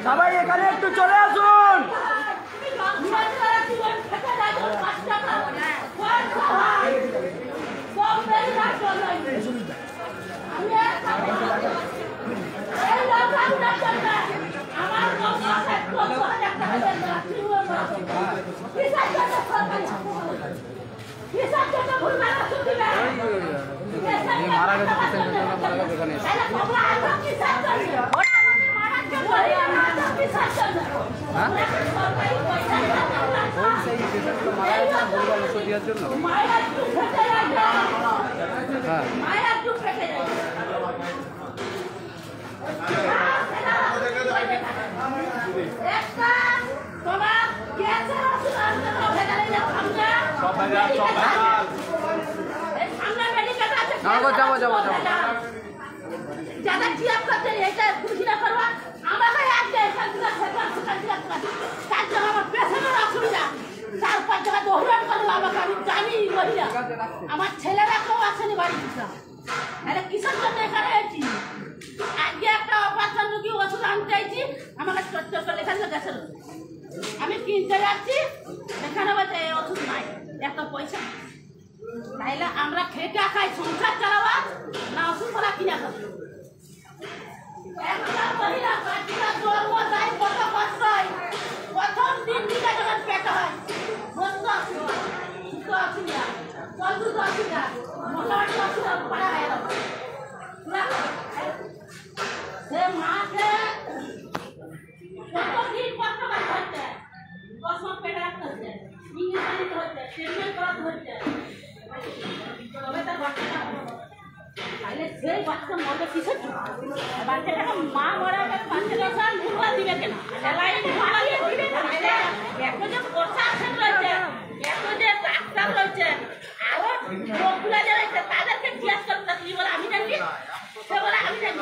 সবাই এখানে একটু চলে আসুন। মারা গেছে যাবো যাবো যাবো ज्यादा चिया करते हैं ऐसा कुछ ना करवा हमारा याद है संस्कृत सात जगह में पैसे में रख लिया चार पांच जगह दोहरा करवा हमारा कभी जानी वही है हमारा छेले रखो आसे नहीं बारी दूसरा अरे किसान को देखा रहे थी आगे একটা অপারেশন রোগী ওষুধ আনতে চাইছি আমাকে চট্টর করে লেখা গেছে আমি কিনতে যাচ্ছি এখানে বলতে ওষুধ নাই এত পয়সা তাইলে আমরা খেটে খাই সংসার চালাবা না ওষুধ করা কিনা খাবো একটা মহিলা বাচ্চা জন্ম দেয় কত কষ্ট হয় প্রথম দিন থেকে যখন পেট হয় বন্ধ অসুবিধা জলদুত অসুবিধা মোটামুটি অসুবিধা পড়া হয়ে গেল সে মাকে কতদিন কষ্ট করতে হচ্ছে 10 মাস পেটে রাখতে হচ্ছে ইঞ্জেকশন দিতে হচ্ছে ট্রিটমেন্ট করাতে হচ্ছে তবে তার বাচ্চাটা তাহলে সেই বাচ্চা মরবে কিসের জন্য বাচ্চাটাকে মা মরাবে বাচ্চাটা সাল ভুলবা দিবে কেন লাইন মারিয়ে দিবে না এত যে প্রশাসন রয়েছে এত যে ডাক্তার রয়েছে আরো লোকগুলা যে রয়েছে তাদেরকে জিজ্ঞেস করতে কি বলে আমি জানি সে বলে আমি জানি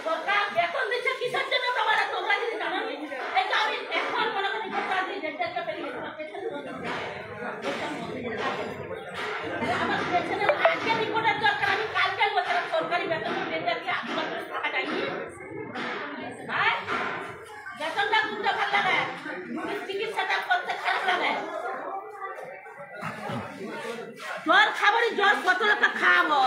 সরকার বেতন দিচ্ছে কিসের জন্য তোমরা যদি জানো এই যে আমি এখন মনে করি সরকার দিয়ে ডেটটা পেরিয়ে আমার পেছনে আজকে রিপোর্টের দরকার আমি কালকে বলছিলাম সরকারি বেতন ডেটটাকে আপনার টাকা চাইনি হ্যাঁ বেতনটা বুঝতে ভালো লাগে চিকিৎসাটা করতে খারাপ লাগে জ্বর খাবারই জ্বর কত লোক খাওয়াবো